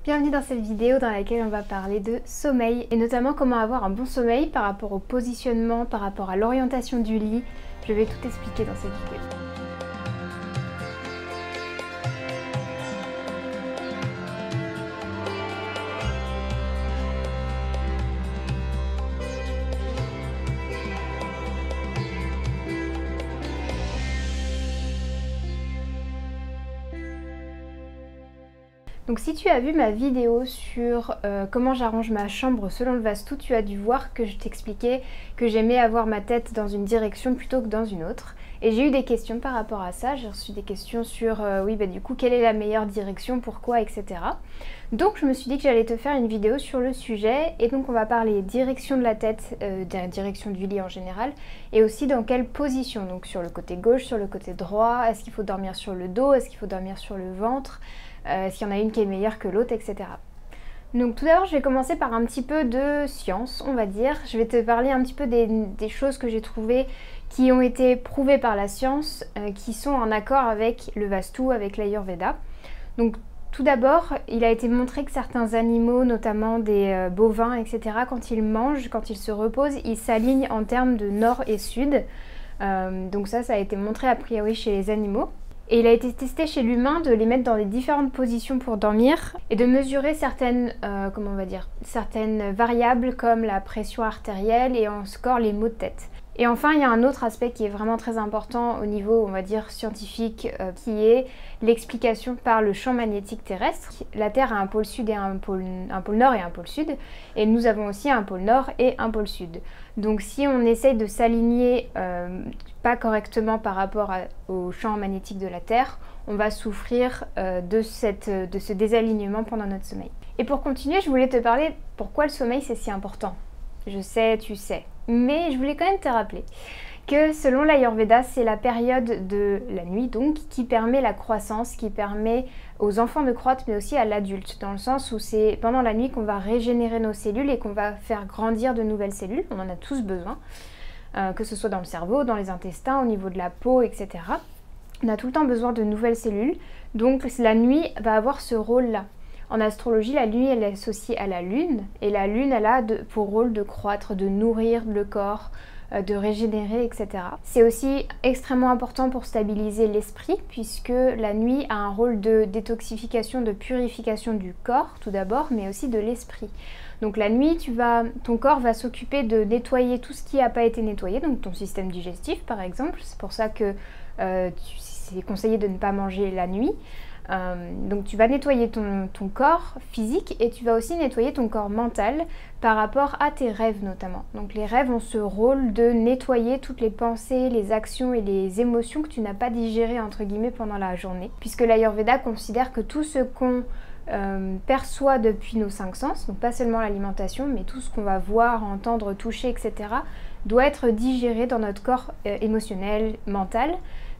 Bienvenue dans cette vidéo dans laquelle on va parler de sommeil et notamment comment avoir un bon sommeil par rapport au positionnement, par rapport à l'orientation du lit. Je vais tout expliquer dans cette vidéo. Donc si tu as vu ma vidéo sur comment j'arrange ma chambre selon le Vastu, tu as dû voir que je t'expliquais que j'aimais avoir ma tête dans une direction plutôt que dans une autre. Et j'ai eu des questions par rapport à ça, j'ai reçu des questions sur du coup quelle est la meilleure direction, pourquoi, etc. Donc je me suis dit que j'allais te faire une vidéo sur le sujet et donc on va parler direction de la tête, direction du lit en général et aussi dans quelle position, donc sur le côté gauche, sur le côté droit, est-ce qu'il faut dormir sur le dos, est-ce qu'il faut dormir sur le ventre, est-ce qu'il y en a une qui est meilleure que l'autre, etc. Donc tout d'abord je vais commencer par un petit peu de science, on va dire. Je vais te parler un petit peu des choses que j'ai trouvées qui ont été prouvées par la science, qui sont en accord avec le Vastu, avec l'Ayurveda. Donc tout d'abord, il a été montré que certains animaux, notamment des bovins, etc., quand ils mangent, quand ils se reposent, ils s'alignent en termes de nord et sud. Donc ça a été montré a priori chez les animaux. Et il a été testé chez l'humain de les mettre dans des différentes positions pour dormir et de mesurer certaines variables comme la pression artérielle et en score les maux de tête. Et enfin, il y a un autre aspect qui est vraiment très important au niveau, on va dire, scientifique, qui est l'explication par le champ magnétique terrestre. La Terre a un pôle sud et un pôle nord et un pôle sud, et nous avons aussi un pôle nord et un pôle sud. Donc si on essaye de s'aligner pas correctement par rapport au champ magnétique de la Terre, on va souffrir de ce désalignement pendant notre sommeil. Et pour continuer, je voulais te parler pourquoi le sommeil c'est si important. Je sais, tu sais. Mais je voulais quand même te rappeler que selon l'Ayurveda, c'est la période de la nuit donc qui permet la croissance, qui permet aux enfants de croître mais aussi à l'adulte, dans le sens où c'est pendant la nuit qu'on va régénérer nos cellules et qu'on va faire grandir de nouvelles cellules, on en a tous besoin, que ce soit dans le cerveau, dans les intestins, au niveau de la peau, etc. On a tout le temps besoin de nouvelles cellules, donc la nuit va avoir ce rôle-là. En astrologie, la nuit elle est associée à la lune et la lune elle a pour rôle de croître, de nourrir le corps, de régénérer, etc. C'est aussi extrêmement important pour stabiliser l'esprit puisque la nuit a un rôle de détoxification, de purification du corps tout d'abord, mais aussi de l'esprit. Donc la nuit, ton corps va s'occuper de nettoyer tout ce qui n'a pas été nettoyé, donc ton système digestif par exemple. C'est pour ça que c'est conseillé de ne pas manger la nuit. Donc tu vas nettoyer ton corps physique et tu vas aussi nettoyer ton corps mental par rapport à tes rêves notamment. Donc les rêves ont ce rôle de nettoyer toutes les pensées, les actions et les émotions que tu n'as pas digérées entre guillemets pendant la journée. Puisque l'Ayurveda considère que tout ce qu'on perçoit depuis nos 5 sens, donc pas seulement l'alimentation, mais tout ce qu'on va voir, entendre, toucher, etc., doit être digéré dans notre corps émotionnel, mental.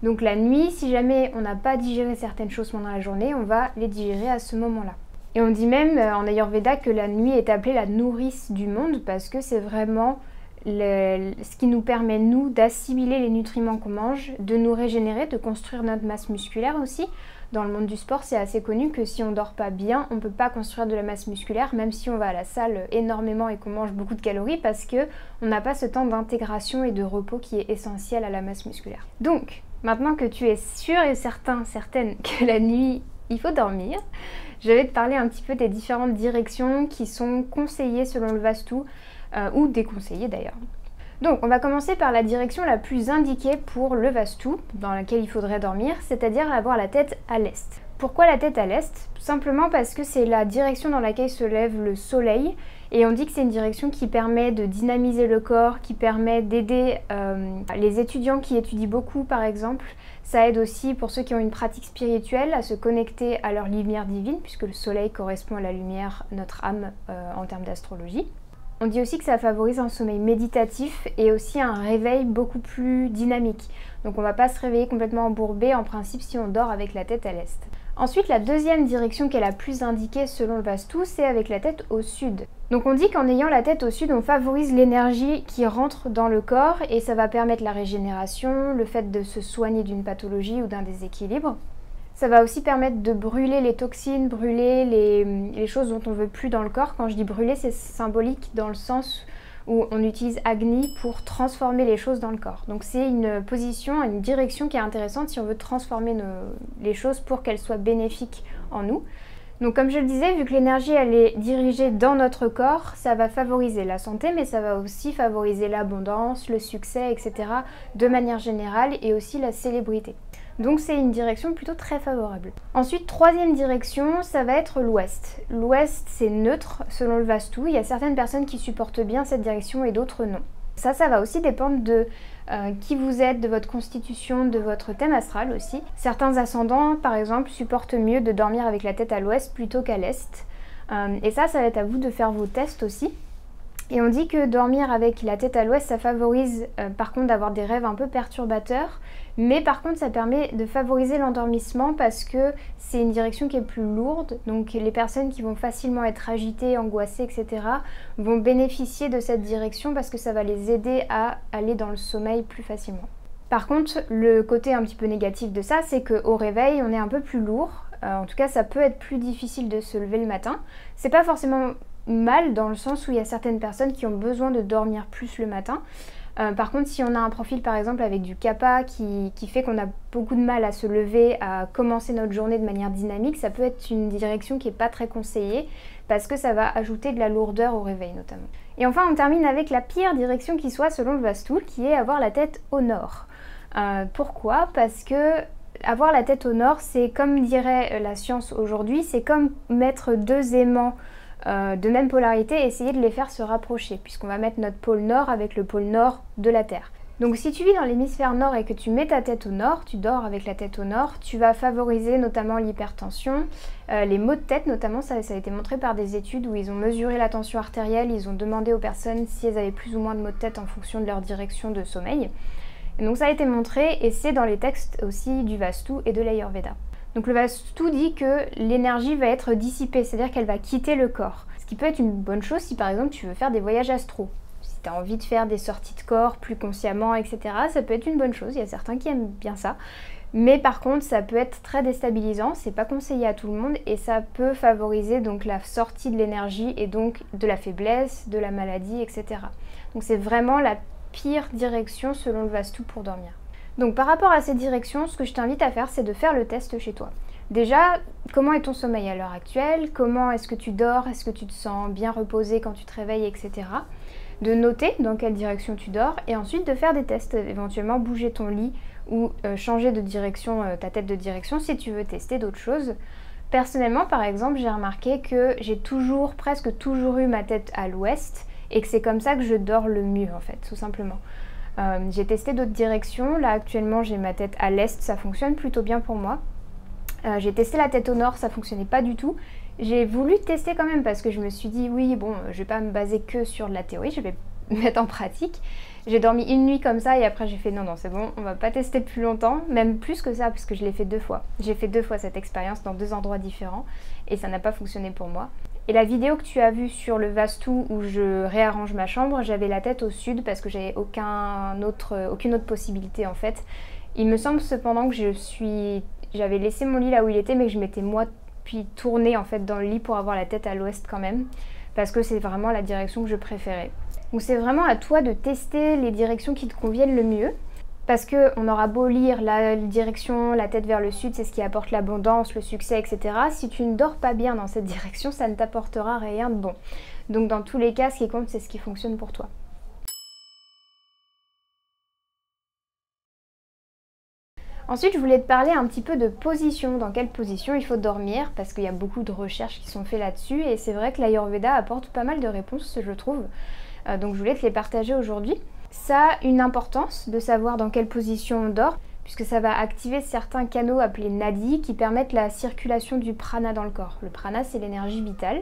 Donc la nuit, si jamais on n'a pas digéré certaines choses pendant la journée, on va les digérer à ce moment-là. Et on dit même en Ayurveda que la nuit est appelée la nourrice du monde parce que c'est vraiment ce qui nous permet, nous, d'assimiler les nutriments qu'on mange, de nous régénérer, de construire notre masse musculaire aussi. Dans le monde du sport, c'est assez connu que si on ne dort pas bien, on ne peut pas construire de la masse musculaire, même si on va à la salle énormément et qu'on mange beaucoup de calories, parce qu'on n'a pas ce temps d'intégration et de repos qui est essentiel à la masse musculaire. Donc, maintenant que tu es sûr et certaine que la nuit, il faut dormir, je vais te parler un petit peu des différentes directions qui sont conseillées selon le Vastu, ou déconseillées d'ailleurs. Donc on va commencer par la direction la plus indiquée pour le Vastu, dans laquelle il faudrait dormir, c'est-à-dire avoir la tête à l'est. Pourquoi la tête à l'est? Tout simplement parce que c'est la direction dans laquelle se lève le soleil, et on dit que c'est une direction qui permet de dynamiser le corps, qui permet d'aider les étudiants qui étudient beaucoup par exemple. Ça aide aussi pour ceux qui ont une pratique spirituelle à se connecter à leur lumière divine, puisque le soleil correspond à la lumière, notre âme en termes d'astrologie. On dit aussi que ça favorise un sommeil méditatif et aussi un réveil beaucoup plus dynamique. Donc on ne va pas se réveiller complètement embourbé en principe si on dort avec la tête à l'est. Ensuite, la deuxième direction qui est la plus indiquée selon le Vastu, c'est avec la tête au sud. Donc on dit qu'en ayant la tête au sud, on favorise l'énergie qui rentre dans le corps et ça va permettre la régénération, le fait de se soigner d'une pathologie ou d'un déséquilibre. Ça va aussi permettre de brûler les toxines, brûler les choses dont on veut plus dans le corps. Quand je dis brûler, c'est symbolique dans le sens où on utilise Agni pour transformer les choses dans le corps. Donc c'est une position, une direction qui est intéressante si on veut transformer les choses pour qu'elles soient bénéfiques en nous. Donc comme je le disais, vu que l'énergie elle est dirigée dans notre corps, ça va favoriser la santé, mais ça va aussi favoriser l'abondance, le succès, etc. de manière générale, et aussi la célébrité. Donc c'est une direction plutôt très favorable. Ensuite, troisième direction, ça va être l'ouest. L'ouest, c'est neutre selon le Vastu. Il y a certaines personnes qui supportent bien cette direction et d'autres non. Ça va aussi dépendre de qui vous êtes, de votre constitution, de votre thème astral aussi. Certains ascendants, par exemple, supportent mieux de dormir avec la tête à l'ouest plutôt qu'à l'est. Et ça va être à vous de faire vos tests aussi. Et on dit que dormir avec la tête à l'ouest, ça favorise par contre d'avoir des rêves un peu perturbateurs. Mais par contre, ça permet de favoriser l'endormissement parce que c'est une direction qui est plus lourde. Donc les personnes qui vont facilement être agitées, angoissées, etc. vont bénéficier de cette direction parce que ça va les aider à aller dans le sommeil plus facilement. Par contre, le côté un petit peu négatif de ça, c'est qu'au réveil, on est un peu plus lourd. En tout cas, ça peut être plus difficile de se lever le matin. C'est pas forcément mal dans le sens où il y a certaines personnes qui ont besoin de dormir plus le matin. Par contre, si on a un profil par exemple avec du kappa qui fait qu'on a beaucoup de mal à se lever, à commencer notre journée de manière dynamique, ça peut être une direction qui n'est pas très conseillée parce que ça va ajouter de la lourdeur au réveil notamment. Et enfin, on termine avec la pire direction qui soit selon le Vastu, qui est avoir la tête au nord. Pourquoi? Parce que avoir la tête au nord, c'est comme dirait la science aujourd'hui, c'est comme mettre deux aimants de même polarité et essayer de les faire se rapprocher, puisqu'on va mettre notre pôle nord avec le pôle nord de la Terre. Donc si tu vis dans l'hémisphère nord et que tu mets ta tête au nord, tu dors avec la tête au nord, tu vas favoriser notamment l'hypertension, les maux de tête notamment, ça a été montré par des études où ils ont mesuré la tension artérielle, ils ont demandé aux personnes si elles avaient plus ou moins de maux de tête en fonction de leur direction de sommeil. Et donc ça a été montré et c'est dans les textes aussi du Vastu et de l'Ayurveda. Donc le Vastu dit que l'énergie va être dissipée, c'est-à-dire qu'elle va quitter le corps. Ce qui peut être une bonne chose si par exemple tu veux faire des voyages astraux. Si tu as envie de faire des sorties de corps plus consciemment, etc. ça peut être une bonne chose, il y a certains qui aiment bien ça. Mais par contre ça peut être très déstabilisant, c'est pas conseillé à tout le monde et ça peut favoriser donc la sortie de l'énergie et donc de la faiblesse, de la maladie, etc. Donc c'est vraiment la pire direction selon le Vastu pour dormir. Donc par rapport à ces directions, ce que je t'invite à faire, c'est de faire le test chez toi. Déjà, comment est ton sommeil à l'heure actuelle? Comment est-ce que tu dors? Est-ce que tu te sens bien reposé quand tu te réveilles, etc. De noter dans quelle direction tu dors et ensuite de faire des tests, éventuellement bouger ton lit ou changer de direction, ta tête de direction si tu veux tester d'autres choses. Personnellement, par exemple, j'ai remarqué que j'ai presque toujours eu ma tête à l'ouest et que c'est comme ça que je dors le mieux en fait, tout simplement. J'ai testé d'autres directions, là actuellement j'ai ma tête à l'est, ça fonctionne plutôt bien pour moi. J'ai testé la tête au nord, ça fonctionnait pas du tout. J'ai voulu tester quand même parce que je me suis dit oui bon je vais pas me baser que sur de la théorie, je vais mettre en pratique. J'ai dormi une nuit comme ça et après j'ai fait non c'est bon, on va pas tester plus longtemps, même plus que ça parce que je l'ai fait 2 fois. J'ai fait 2 fois cette expérience dans 2 endroits différents et ça n'a pas fonctionné pour moi. Et la vidéo que tu as vue sur le Vastu où je réarrange ma chambre, j'avais la tête au sud parce que j'avais aucune autre possibilité en fait. Il me semble cependant que j'avais laissé mon lit là où il était mais que je m'étais moi puis tournée en fait dans le lit pour avoir la tête à l'ouest quand même parce que c'est vraiment la direction que je préférais. Donc c'est vraiment à toi de tester les directions qui te conviennent le mieux. Parce qu'on aura beau lire la direction, la tête vers le sud, c'est ce qui apporte l'abondance, le succès, etc. Si tu ne dors pas bien dans cette direction, ça ne t'apportera rien de bon. Donc dans tous les cas, ce qui compte, c'est ce qui fonctionne pour toi. Ensuite, je voulais te parler un petit peu de position, dans quelle position il faut dormir, parce qu'il y a beaucoup de recherches qui sont faites là-dessus, et c'est vrai que l'Ayurveda apporte pas mal de réponses, je trouve. Donc je voulais te les partager aujourd'hui. Ça a une importance de savoir dans quelle position on dort, puisque ça va activer certains canaux appelés nadis qui permettent la circulation du prana dans le corps. Le prana, c'est l'énergie vitale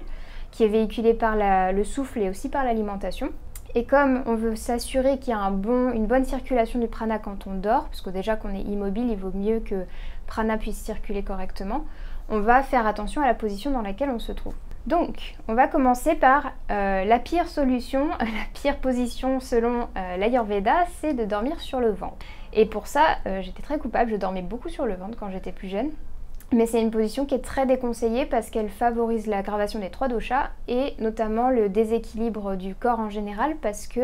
qui est véhiculée par le souffle et aussi par l'alimentation. Et comme on veut s'assurer qu'il y a une bonne circulation du prana quand on dort, parce que déjà qu'on est immobile, il vaut mieux que prana puisse circuler correctement, on va faire attention à la position dans laquelle on se trouve. Donc, on va commencer par la pire solution, la pire position selon l'Ayurveda, c'est de dormir sur le ventre. Et pour ça, j'étais très coupable, je dormais beaucoup sur le ventre quand j'étais plus jeune. Mais c'est une position qui est très déconseillée parce qu'elle favorise l'aggravation des 3 doshas et notamment le déséquilibre du corps en général, parce que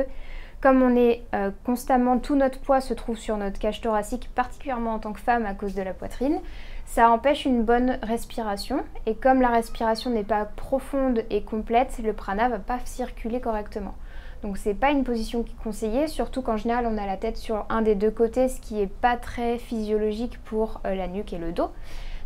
comme on est constamment, tout notre poids se trouve sur notre cage thoracique, particulièrement en tant que femme à cause de la poitrine, ça empêche une bonne respiration, et comme la respiration n'est pas profonde et complète, le prana va pas circuler correctement. Donc c'est pas une position qui est conseillée, surtout qu'en général on a la tête sur un des 2 côtés, ce qui est pas très physiologique pour la nuque et le dos.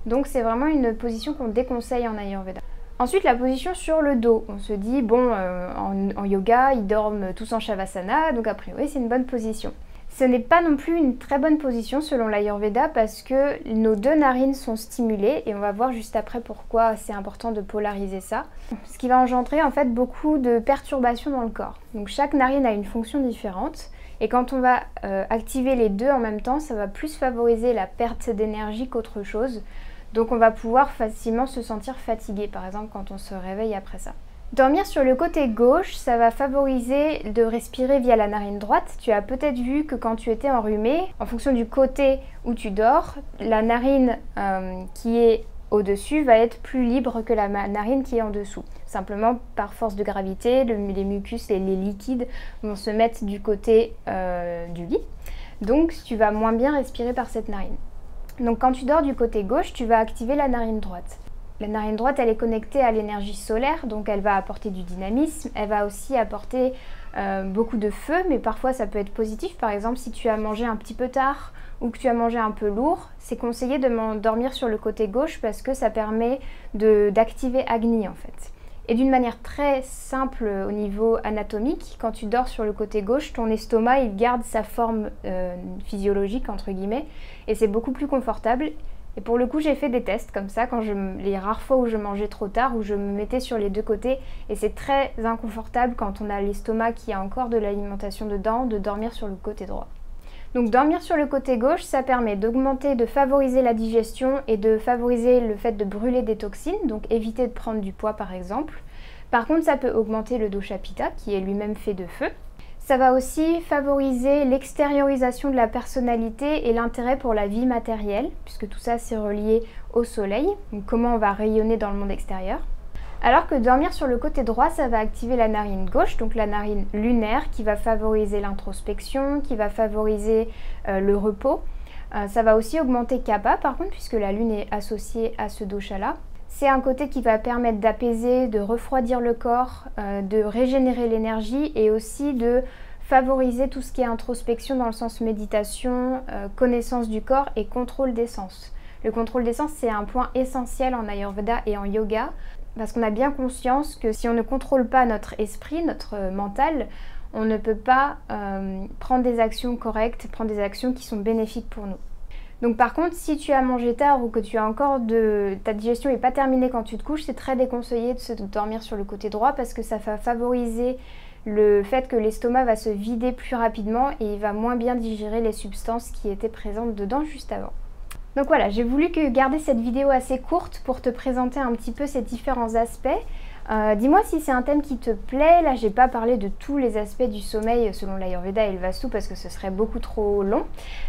Donc c'est vraiment une position qu'on déconseille en Ayurveda. Ensuite, la position sur le dos. On se dit, bon, en yoga, ils dorment tous en Shavasana, donc a priori c'est une bonne position. Ce n'est pas non plus une très bonne position selon l'Ayurveda parce que nos 2 narines sont stimulées et on va voir juste après pourquoi c'est important de polariser ça. Ce qui va engendrer en fait beaucoup de perturbations dans le corps. Donc chaque narine a une fonction différente et quand on va activer les 2 en même temps, ça va plus favoriser la perte d'énergie qu'autre chose. Donc on va pouvoir facilement se sentir fatigué par exemple quand on se réveille après ça. Dormir sur le côté gauche, ça va favoriser de respirer via la narine droite. Tu as peut-être vu que quand tu étais enrhumé, en fonction du côté où tu dors, la narine qui est au-dessus va être plus libre que la narine qui est en dessous. Simplement par force de gravité, les mucus et les liquides vont se mettre du côté du lit. Donc tu vas moins bien respirer par cette narine. Donc quand tu dors du côté gauche, tu vas activer la narine droite. La narine droite, elle est connectée à l'énergie solaire, donc elle va apporter du dynamisme, elle va aussi apporter beaucoup de feu, mais parfois ça peut être positif. Par exemple, si tu as mangé un petit peu tard ou que tu as mangé un peu lourd, c'est conseillé de dormir sur le côté gauche parce que ça permet d'activer Agni en fait. Et d'une manière très simple au niveau anatomique, quand tu dors sur le côté gauche, ton estomac il garde sa forme physiologique entre guillemets, et c'est beaucoup plus confortable. Et pour le coup, j'ai fait des tests comme ça, les rares fois où je mangeais trop tard, où je me mettais sur les 2 côtés, et c'est très inconfortable quand on a l'estomac qui a encore de l'alimentation dedans, de dormir sur le côté droit. Donc dormir sur le côté gauche, ça permet d'augmenter, de favoriser la digestion et de favoriser le fait de brûler des toxines, donc éviter de prendre du poids par exemple. Par contre, ça peut augmenter le dosha Pitta, qui est lui-même fait de feu. Ça va aussi favoriser l'extériorisation de la personnalité et l'intérêt pour la vie matérielle, puisque tout ça c'est relié au soleil, donc comment on va rayonner dans le monde extérieur. Alors que dormir sur le côté droit, ça va activer la narine gauche, donc la narine lunaire, qui va favoriser l'introspection, qui va favoriser le repos. Ça va aussi augmenter Kapha par contre, puisque la lune est associée à ce dosha-là. C'est un côté qui va permettre d'apaiser, de refroidir le corps, de régénérer l'énergie et aussi de favoriser tout ce qui est introspection dans le sens méditation, connaissance du corps et contrôle des sens. Le contrôle des sens, c'est un point essentiel en Ayurveda et en yoga parce qu'on a bien conscience que si on ne contrôle pas notre esprit, notre mental, on ne peut pas prendre des actions correctes, prendre des actions qui sont bénéfiques pour nous. Donc par contre, si tu as mangé tard ou que tu as encore ta digestion n'est pas terminée quand tu te couches, c'est très déconseillé de dormir sur le côté droit parce que ça va favoriser le fait que l'estomac va se vider plus rapidement et il va moins bien digérer les substances qui étaient présentes dedans juste avant. Donc voilà, j'ai voulu garder cette vidéo assez courte pour te présenter un petit peu ces différents aspects. Dis-moi si c'est un thème qui te plaît. Là, j'ai pas parlé de tous les aspects du sommeil selon l'Ayurveda et le Vastu parce que ce serait beaucoup trop long.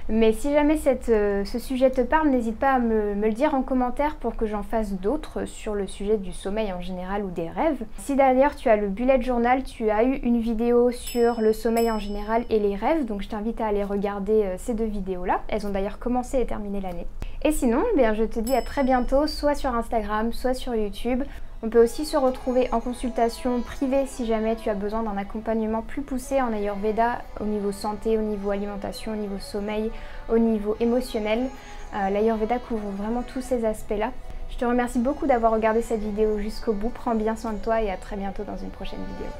Mais si jamais ce sujet te parle, n'hésite pas à me le dire en commentaire pour que j'en fasse d'autres sur le sujet du sommeil en général ou des rêves. Si d'ailleurs tu as le bullet journal, tu as eu une vidéo sur le sommeil en général et les rêves, donc je t'invite à aller regarder ces 2 vidéos-là. Elles ont d'ailleurs commencé et terminé l'année. Et sinon, je te dis à très bientôt, soit sur Instagram, soit sur YouTube. On peut aussi se retrouver en consultation privée si jamais tu as besoin d'un accompagnement plus poussé en Ayurveda au niveau santé, au niveau alimentation, au niveau sommeil, au niveau émotionnel. L'Ayurveda couvre vraiment tous ces aspects-là. Je te remercie beaucoup d'avoir regardé cette vidéo jusqu'au bout. Prends bien soin de toi et à très bientôt dans une prochaine vidéo.